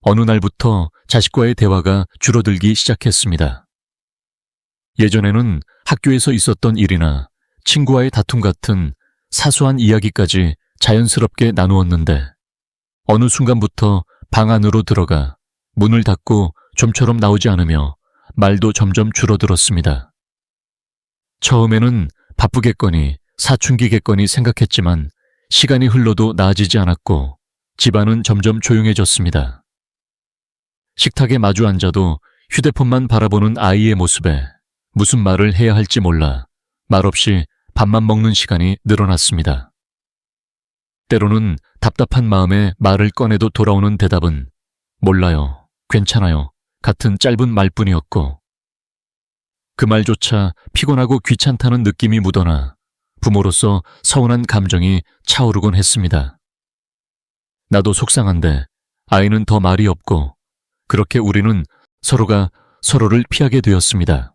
어느 날부터 자식과의 대화가 줄어들기 시작했습니다. 예전에는 학교에서 있었던 일이나 친구와의 다툼 같은 사소한 이야기까지 자연스럽게 나누었는데 어느 순간부터 방 안으로 들어가 문을 닫고 좀처럼 나오지 않으며 말도 점점 줄어들었습니다. 처음에는 바쁘겠거니 사춘기겠거니 생각했지만 시간이 흘러도 나아지지 않았고 집안은 점점 조용해졌습니다. 식탁에 마주 앉아도 휴대폰만 바라보는 아이의 모습에 무슨 말을 해야 할지 몰라 말없이 밥만 먹는 시간이 늘어났습니다. 때로는 답답한 마음에 말을 꺼내도 돌아오는 대답은 몰라요, 괜찮아요 같은 짧은 말뿐이었고 그 말조차 피곤하고 귀찮다는 느낌이 묻어나 부모로서 서운한 감정이 차오르곤 했습니다. 나도 속상한데 아이는 더 말이 없고 그렇게 우리는 서로가 서로를 피하게 되었습니다.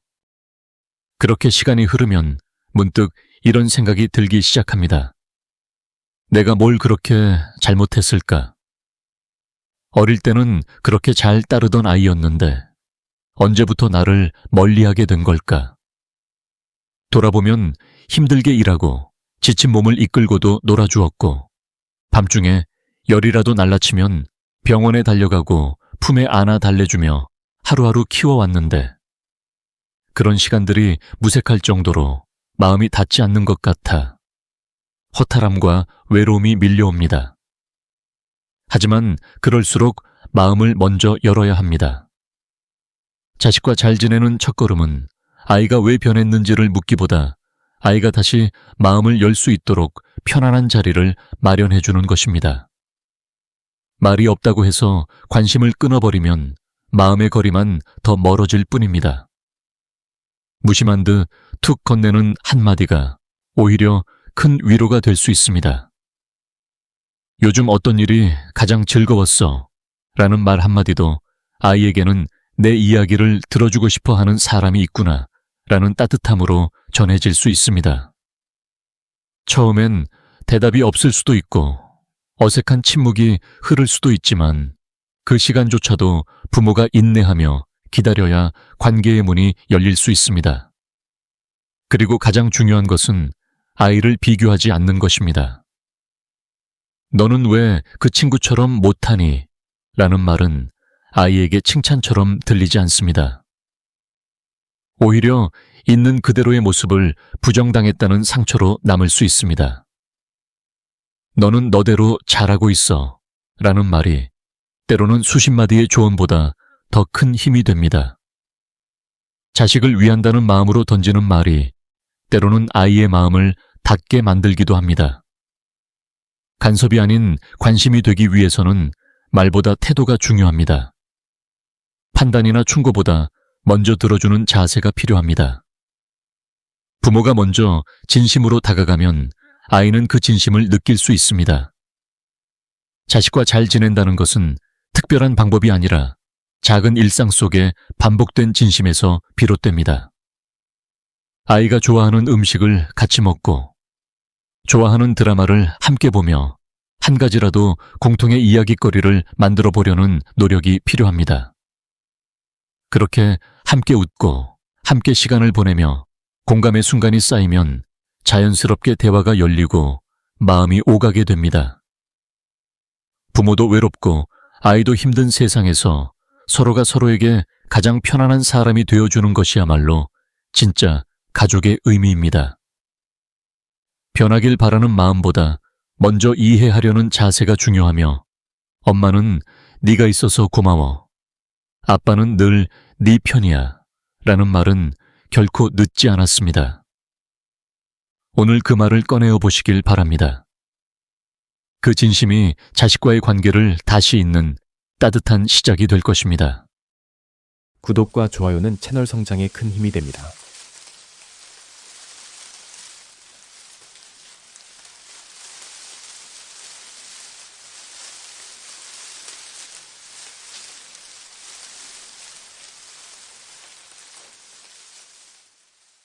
그렇게 시간이 흐르면 문득 이런 생각이 들기 시작합니다. 내가 뭘 그렇게 잘못했을까? 어릴 때는 그렇게 잘 따르던 아이였는데 언제부터 나를 멀리하게 된 걸까? 돌아보면 힘들게 일하고 지친 몸을 이끌고도 놀아주었고 밤중에 열이라도 날라치면 병원에 달려가고 품에 안아 달래주며 하루하루 키워왔는데 그런 시간들이 무색할 정도로 마음이 닿지 않는 것 같아 허탈함과 외로움이 밀려옵니다. 하지만 그럴수록 마음을 먼저 열어야 합니다. 자식과 잘 지내는 첫걸음은 아이가 왜 변했는지를 묻기보다 아이가 다시 마음을 열 수 있도록 편안한 자리를 마련해 주는 것입니다. 말이 없다고 해서 관심을 끊어버리면 마음의 거리만 더 멀어질 뿐입니다. 무심한 듯 툭 건네는 한마디가 오히려 큰 위로가 될 수 있습니다. 요즘 어떤 일이 가장 즐거웠어? 라는 말 한마디도 아이에게는 내 이야기를 들어주고 싶어 하는 사람이 있구나 라는 따뜻함으로 전해질 수 있습니다. 처음엔 대답이 없을 수도 있고 어색한 침묵이 흐를 수도 있지만 그 시간조차도 부모가 인내하며 기다려야 관계의 문이 열릴 수 있습니다. 그리고 가장 중요한 것은 아이를 비교하지 않는 것입니다. 너는 왜 그 친구처럼 못하니? 라는 말은 아이에게 칭찬처럼 들리지 않습니다. 오히려 있는 그대로의 모습을 부정당했다는 상처로 남을 수 있습니다. 너는 너대로 잘하고 있어 라는 말이 때로는 수십 마디의 조언보다 더 큰 힘이 됩니다. 자식을 위한다는 마음으로 던지는 말이 때로는 아이의 마음을 닫게 만들기도 합니다. 간섭이 아닌 관심이 되기 위해서는 말보다 태도가 중요합니다. 판단이나 충고보다 먼저 들어주는 자세가 필요합니다. 부모가 먼저 진심으로 다가가면 아이는 그 진심을 느낄 수 있습니다. 자식과 잘 지낸다는 것은 특별한 방법이 아니라 작은 일상 속에 반복된 진심에서 비롯됩니다. 아이가 좋아하는 음식을 같이 먹고 좋아하는 드라마를 함께 보며 한 가지라도 공통의 이야깃거리를 만들어 보려는 노력이 필요합니다. 그렇게 함께 웃고 함께 시간을 보내며 공감의 순간이 쌓이면 자연스럽게 대화가 열리고 마음이 오가게 됩니다. 부모도 외롭고 아이도 힘든 세상에서 서로가 서로에게 가장 편안한 사람이 되어주는 것이야말로 진짜 가족의 의미입니다. 변하길 바라는 마음보다 먼저 이해하려는 자세가 중요하며 엄마는 네가 있어서 고마워. 아빠는 늘 네 편이야. 라는 말은 결코 늦지 않았습니다. 오늘 그 말을 꺼내어 보시길 바랍니다. 그 진심이 자식과의 관계를 다시 잇는 따뜻한 시작이 될 것입니다. 구독과 좋아요는 채널 성장에 큰 힘이 됩니다.